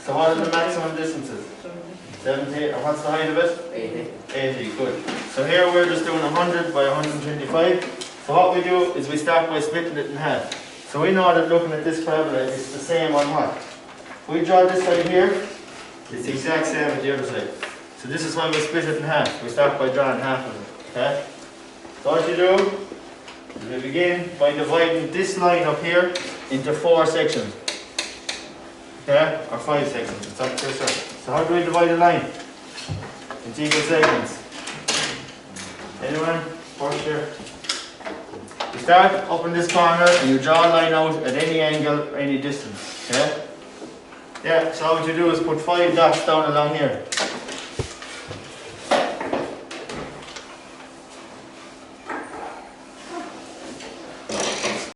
So what are the maximum distances? 70, and what's the height of it? 80. 80, good. So here we're just doing 100 by 125. So what we do is we start by splitting it in half. So we know that looking at this parabola, it's the same on what? If we draw this side here, it's the exact same as the other side. So this is why we split it in half. We start by drawing half of it. Okay? So what you do is we begin by dividing this line up here into 4 sections. Okay? Or 5 sections. It's up to yourself. So how do we divide a line? Into equal segments. Anyone? First here. You start up in this corner and you draw a line out at any angle, any distance. Okay? Yeah, so what you do is put 5 dots down along here.